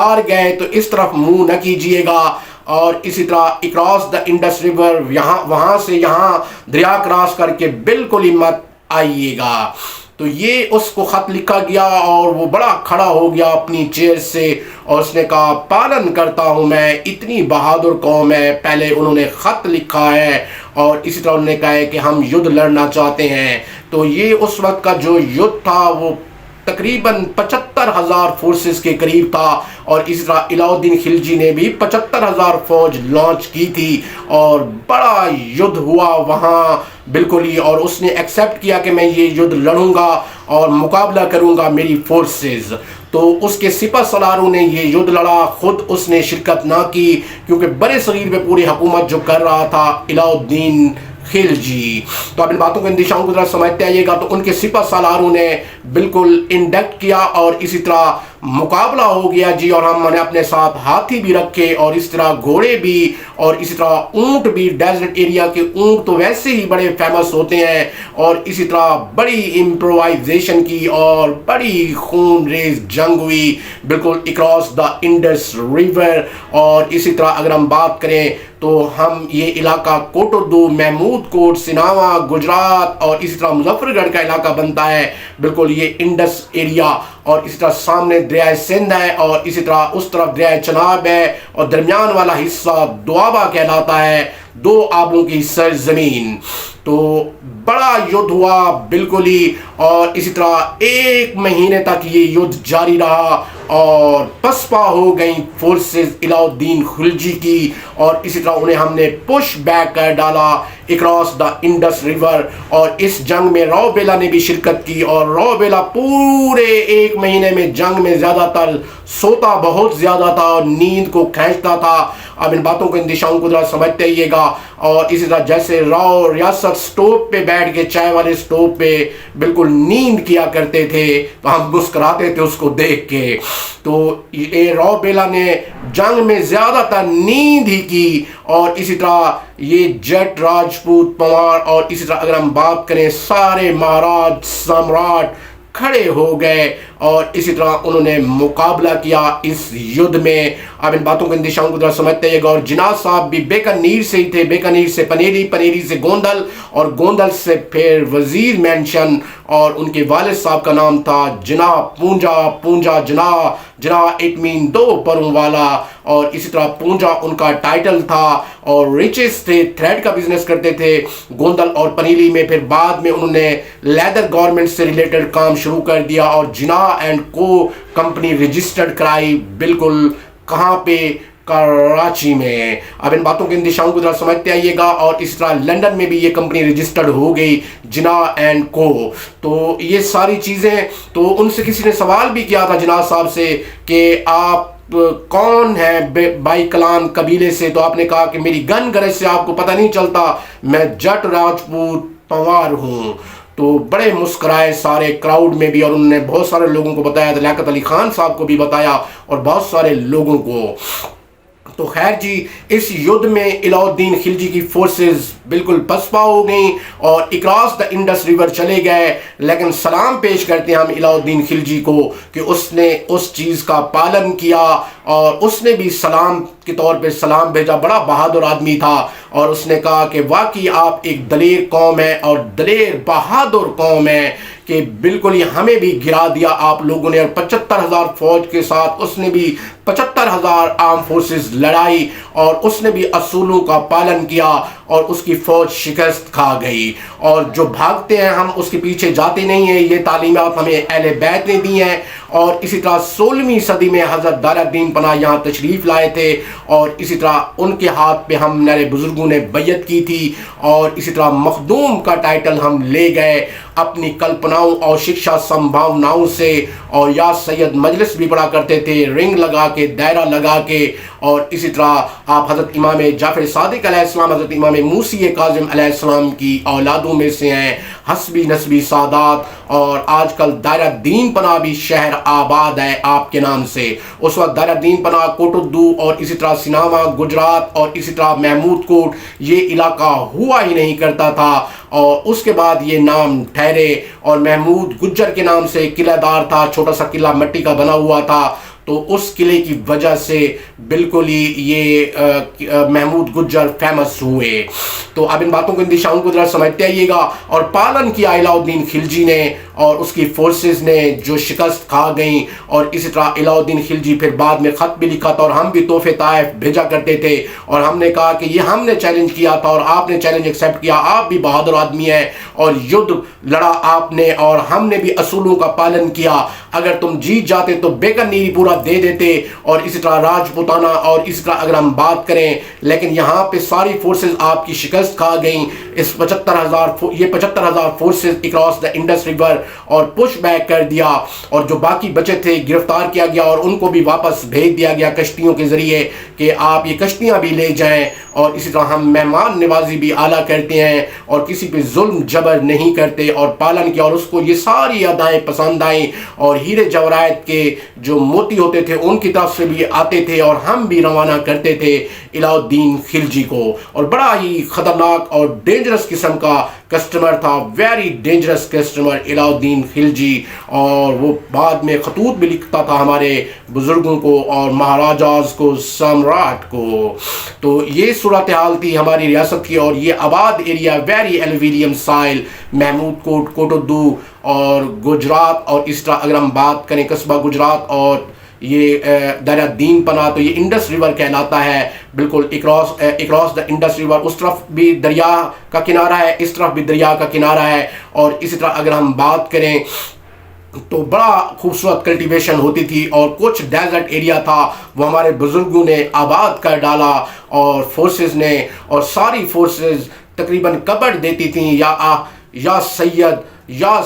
Are گئے تو اس طرف منہ نہ کیجیے گا، اور اسی طرح اکراس دا انڈس ریور وہاں سے یہاں دریا کراس کر کے بالکل ہی مت آئیے گا۔ تو یہ اس کو خط لکھا گیا اور وہ بڑا کھڑا ہو گیا اپنی چیئر سے، اور اس نے کہا پالن کرتا ہوں میں، اتنی بہادر قوم ہے، پہلے انہوں نے خط لکھا ہے اور اسی طرح انہوں نے کہا ہے کہ ہم یدھ لڑنا چاہتے ہیں۔ تو یہ اس وقت کا جو یدھ تھا وہ تقریباً 75,000 فورسز کے قریب تھا، اور اسی طرح علاء الدین خلجی نے بھی 75,000 فوج لانچ کی تھی، اور بڑا یدھ ہوا وہاں بالکل ہی، اور اس نے ایکسیپٹ کیا کہ میں یہ یدھ لڑوں گا اور مقابلہ کروں گا میری فورسز۔ تو اس کے سپہ سالاروں نے یہ یدھ لڑا، خود اس نے شرکت نہ کی کیونکہ برے صغیر پہ پوری حکومت جو کر رہا تھا علاء الدین خلجی۔ تو اب ان باتوں کو اندیشاؤں کو ذرا سمجھتے آئیے گا۔ تو ان کے سپہ سالاروں نے بالکل انڈکٹ کیا اور اسی طرح مقابلہ ہو گیا جی، اور ہم نے اپنے ساتھ ہاتھی بھی رکھے اور اس طرح گھوڑے بھی اور اسی طرح اونٹ بھی۔ ڈیزرٹ ایریا کے اونٹ تو ویسے ہی بڑے فیمس ہوتے ہیں، اور اسی طرح بڑی امپرووائزیشن کی اور بڑی خون ریز جنگ ہوئی بالکل اکراس دا انڈس ریور۔ اور اسی طرح اگر ہم بات کریں تو ہم یہ علاقہ کوٹردو، محمود کوٹ، سناوا، گجرات اور اسی طرح مظفر گڑھ کا علاقہ بنتا ہے، بالکل یہ انڈس ایریا، اور اسی طرح سامنے دریائے سندھ ہے، اور اسی طرح اس طرف دریائے چناب ہے، اور درمیان والا حصہ دوآبہ کہلاتا ہے، دو آبوں کی سرزمین۔ تو بڑا یدھ ہوا بالکل ہی، اور اسی طرح 1 مہینے تک یہ یدھ جاری رہا، اور پسپا ہو گئیں فورسز علاء الدین خلجی کی، اور اسی طرح انہیں ہم نے پش بیک کر ڈالا اکراس دا انڈس ریور۔ اور اس جنگ میں روبیلا نے بھی شرکت کی، اور روبیلا پورے 1 مہینے میں جنگ میں زیادہ تر سوتا بہت زیادہ تھا اور نیند کو کھینچتا تھا۔ اب ان باتوں کو اندیشاؤں کو ذرا سمجھتے ہیے گا۔ اور اسی طرح جیسے راؤ ریاست سٹوپ پہ بیٹھ کے، چائے والے سٹوپ پہ بالکل نیند کیا کرتے تھے، تو ہم مسکراتے تھے اس کو دیکھ کے۔ تو یہ روبیلا نے جنگ میں زیادہ تر نیند ہی کی، اور اسی طرح یہ جٹ، راجپوت، پوار اور اسی طرح اگر ہم بات کریں سارے مہاراج سامراٹ کھڑے ہو گئے، اور اسی طرح انہوں نے مقابلہ کیا اس یدھ میں۔ اب ان باتوں کو اندیشاؤں کو ذرا سمجھتے ہیں گا۔ اور جناح صاحب بھی بیکانیر سے ہی تھے، بیکانیر سے پنیری، پنیری سے گوندل، اور گوندل سے پھر وزیر مینشن، اور ان کے والد صاحب کا نام تھا جناح پونجا، پونجا جناح، جناح اٹ مین 2 پروں والا، اور اسی طرح پونجا ان کا ٹائٹل تھا، اور ریچز تھے، تھریڈ کا بزنس کرتے تھے گوندل اور پنیری میں۔ پھر بعد میں انہوں نے لیدر گورنمنٹ سے ریلیٹڈ کام شروع کر دیا، اور جناح اینڈ کو کمپنی رجسٹرڈ کرائی بالکل کہاں پہ، کراچی میں۔ اب ان باتوں کے اندیشاؤں کو ذرا سمجھتے آئیے گا۔ اور اس طرح لنڈن میں بھی یہ کمپنی رجسٹرڈ ہو گئی، جناح اینڈ کو۔ تو یہ ساری چیزیں، تو ان سے کسی نے سوال بھی کیا تھا جناح صاحب سے کہ آپ کون ہے بائی کلان قبیلے سے، تو آپ نے کہا کہ میری گن گرج سے آپ کو پتہ نہیں چلتا، میں جٹ راجپوت پوار ہوں۔ تو بڑے مسکرائے سارے کراؤڈ میں بھی، اور انہوں نے بہت سارے لوگوں کو بتایا، لیاقت علی خان صاحب کو بھی بتایا اور بہت سارے لوگوں کو۔ تو خیر جی، اس یدھ میں علاء الدین خلجی کی فورسز بالکل پسپا ہو گئیں اور اکراس دا انڈس ریور چلے گئے، لیکن سلام پیش کرتے ہیں ہم علاء الدین خلجی کو کہ اس نے اس چیز کا پالن کیا، اور اس نے بھی سلام کے طور پہ سلام بھیجا۔ بڑا بہادر آدمی تھا، اور اس نے کہا کہ واقعی آپ ایک دلیر قوم ہے اور دلیر بہادر قوم ہے کہ بالکل ہی ہمیں بھی گرا دیا آپ لوگوں نے، اور 75,000 فوج کے ساتھ اس نے بھی 75,000 آرم فورسز لڑائی، اور اس نے بھی اصولوں کا پالن کیا، اور اس کی فوج شکست کھا گئی۔ اور جو بھاگتے ہیں ہم اس کے پیچھے جاتے نہیں ہیں، یہ تعلیمات ہمیں اہل بیت نے دی ہیں۔ اور اسی طرح 16ویں صدی میں حضرت دار الدین پناہ یہاں تشریف لائے تھے، اور اسی طرح ان کے ہاتھ پہ ہم میرے بزرگوں نے بیعت کی تھی، اور اسی طرح مخدوم کا ٹائٹل ہم لے گئے اپنی کلپناؤں اور شکشا سمبھاوناؤں سے۔ اور یا سید مجلس بھی پڑھا کرتے تھے، رنگ لگا کے، دائرہ لگا کے۔ اور اسی طرح آپ حضرت امام جعفر صادق علیہ السلام، حضرت امام موسی کاظم علیہ السلام کی اولادوں میں سے ہیں، حسبی نسبی سادات۔ اور آج کل دار الدین پناہ بھی شہر آباد ہے آپ کے نام سے۔ اس وقت دار الدین پناہ، کوٹردو اور اسی طرح سناوا، گجرات اور اسی طرح محمود کوٹ، یہ علاقہ ہوا ہی نہیں کرتا تھا، اور اس کے بعد یہ نام ٹھہرے۔ اور محمود گجر کے نام سے قلعہ دار تھا، چھوٹا سا قلعہ مٹی کا بنا ہوا تھا۔ تو اس قلعے کی وجہ سے بالکل ہی یہ محمود گجر فیمس ہوئے۔ تو اب ان باتوں کو ان دشاؤں کو ذرا سمجھتے آئیے گا۔ اور پالن کیا علاء الدین خلجی نے اور اس کی فورسز نے جو شکست کھا گئیں، اور اسی طرح علاء الدین خلجی پھر بعد میں خط بھی لکھا تھا، اور ہم بھی تحفے طائف بھیجا کرتے تھے، اور ہم نے کہا کہ یہ ہم نے چیلنج کیا تھا اور آپ نے چیلنج ایکسیپٹ کیا، آپ بھی بہادر آدمی ہیں اور یدھ لڑا آپ نے، اور ہم نے بھی اصولوں کا پالن کیا، اگر تم جیت جاتے تو بیگن نیری پورا دے دیتے، اور اسی طرح راجپوتانہ، اور اسی طرح اگر ہم بات کریں، لیکن یہاں پہ ساری فورسز آپ کی شکست کھا گئیں۔ اس 75,000 forces across the Indus river اور پش بیک کر دیا، اور جو باقی بچے تھے گرفتار کیا گیا اور ان کو بھی واپس بھیج دیا گیا کشتیوں کے ذریعے کہ آپ یہ کشتیاں بھی لے جائیں، اور اسی طرح ہم مہمان نوازی بھی اعلیٰ کرتے ہیں اور کسی پہ ظلم جبر نہیں کرتے، اور پالن کیا، اور اس کو یہ ساری ادائیں پسند آئیں، اور ہیرے جواہرات کے جو موتی ہوتے تھے ان کی طرف سے بھی آتے تھے، اور ہم بھی روانہ کرتے تھے علاء الدین خلجی کو، اور بڑا ہی خطرناک اور ڈینجرس قسم کا کسٹمر تھا، ویری ڈینجرس کسٹمر علاء الدین خلجی، اور وہ بعد میں خطوط بھی لکھتا تھا ہمارے بزرگوں کو اور مہاراجاز کو، سامراٹ کو۔ تو یہ صورتحال تھی ہماری ریاست کی، اور یہ آباد ایریا ویری ایلویلیم سائل، محمود کوٹ، کوٹودو اور گجرات، اور اس طرح اگر ہم بات کریں قصبہ گجرات اور یہ دریا دین پناہ، تو یہ انڈس ریور کہلاتا ہے، بالکل اکراس دا انڈس ریور، اس طرف بھی دریا کا کنارہ ہے، اس طرف بھی دریا کا کنارہ ہے، اور اسی طرح اگر ہم بات کریں تو بڑا خوبصورت کلٹیویشن ہوتی تھی، اور کچھ ڈیزرٹ ایریا تھا وہ ہمارے بزرگوں نے آباد کر ڈالا، اور فورسز نے، اور ساری فورسز تقریباً کبر دیتی تھیں یا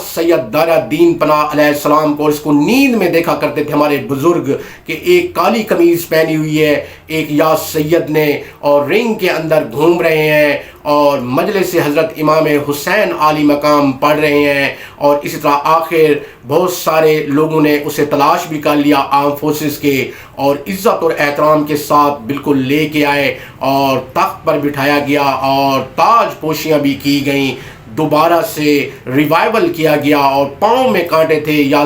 سید دارا دین پناہ علیہ السلام کو، اور اس کو نیند میں دیکھا کرتے تھے ہمارے بزرگ کہ ایک کالی قمیض پہنی ہوئی ہے ایک یا سید نے، اور رنگ کے اندر گھوم رہے ہیں، اور مجلس حضرت امام حسین عالی مقام پڑھ رہے ہیں، اور اسی طرح آخر بہت سارے لوگوں نے اسے تلاش بھی کر لیا آرم فورسز کے، اور عزت اور احترام کے ساتھ بالکل لے کے آئے، اور تخت پر بٹھایا گیا، اور تاج پوشیاں بھی کی گئیں، دوبارہ سے ریوائیول کیا گیا، اور پاؤں میں کانٹے تھے یا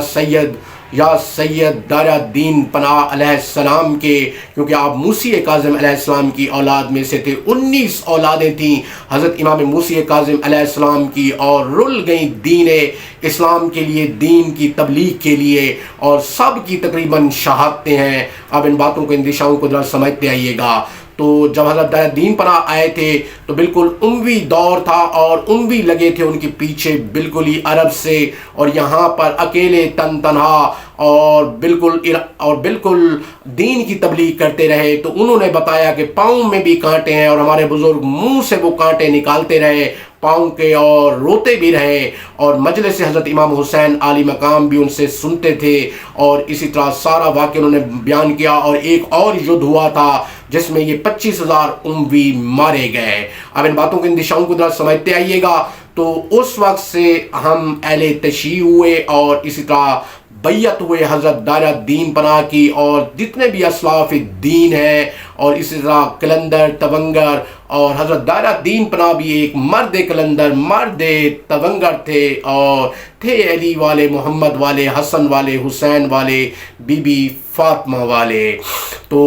سید دارا دین پناہ علیہ السلام کے، کیونکہ آپ موسی کاظم علیہ السلام کی اولاد میں سے تھے، 19 اولادیں تھیں حضرت امام موسی کاظم علیہ السلام کی، اور رل گئیں دین اسلام کے لیے، دین کی تبلیغ کے لیے، اور سب کی تقریباً شہادتیں ہیں۔ اب ان باتوں کو، ان دشاؤں کو ذرا سمجھتے آئیے گا۔ تو جب حضرت دین پناہ آئے تھے تو بالکل اموی دور تھا، اور اموی لگے تھے ان کے پیچھے بالکل ہی عرب سے، اور یہاں پر اکیلے تن تنہا اور بالکل دین کی تبلیغ کرتے رہے۔ تو انہوں نے بتایا کہ پاؤں میں بھی کانٹے ہیں، اور ہمارے بزرگ منہ سے وہ کانٹے نکالتے رہے پاؤں کے، اور روتے بھی رہے، اور مجلس حضرت امام حسین عالی مقام بھی ان سے سنتے تھے، اور اسی طرح سارا واقعہ انہوں نے بیان کیا۔ اور ایک اور یدھ ہوا تھا جس میں یہ 25,000 اموی مارے گئے۔ اب ان باتوں کو، ان دشاؤں کو ذرا سمجھتے آئیے گا۔ تو اس وقت سے ہم اہل تشیع ہوئے، اور اسی طرح بیعت ہوئے حضرت دارا دین پناہ کی، اور جتنے بھی اسلاف دین ہیں، اور اسی طرح کلندر تونگر، اور حضرت دارا دین پناہ بھی ایک مرد کلندر، مرد تونگر تھے، اور تھے علی والے، محمد والے، حسن والے، حسین والے، بی بی فاطمہ والے۔ تو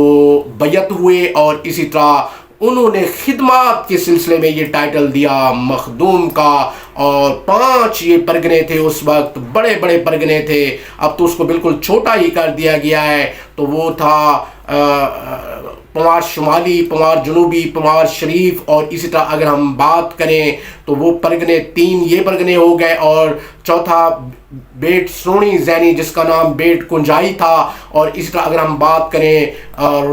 بیعت ہوئے، اور اسی طرح انہوں نے خدمات کے سلسلے میں یہ ٹائٹل دیا مخدوم کا، اور 5 یہ پرگنے تھے اس وقت، بڑے بڑے پرگنے تھے، اب تو اس کو بالکل چھوٹا ہی کر دیا گیا ہے۔ تو وہ تھا پوار شمالی، پوار جنوبی، پوار شریف، اور اسی طرح اگر ہم بات کریں تو وہ پرگنے 3 یہ پرگنے ہو گئے، اور چوتھا بیٹ سونی زینی جس کا نام بیٹ کنجائی تھا، اور اسی طرح اگر ہم بات کریں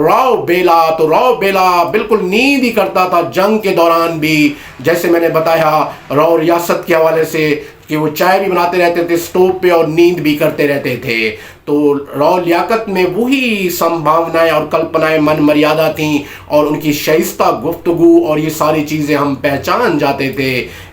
راؤ بیلا، تو راؤ بیلا بالکل نیند ہی کرتا تھا جنگ کے دوران بھی، جیسے میں نے بتایا راؤ ریاست کے حوالے سے کہ وہ چائے بھی بناتے رہتے تھے سٹوو پہ، اور نیند بھی کرتے رہتے تھے۔ تو راؤ لیاقت میں وہی سمبھاونائیں اور کلپنائیں من مریادہ تھیں، اور ان کی شائستہ گفتگو اور یہ ساری چیزیں ہم پہچان جاتے تھے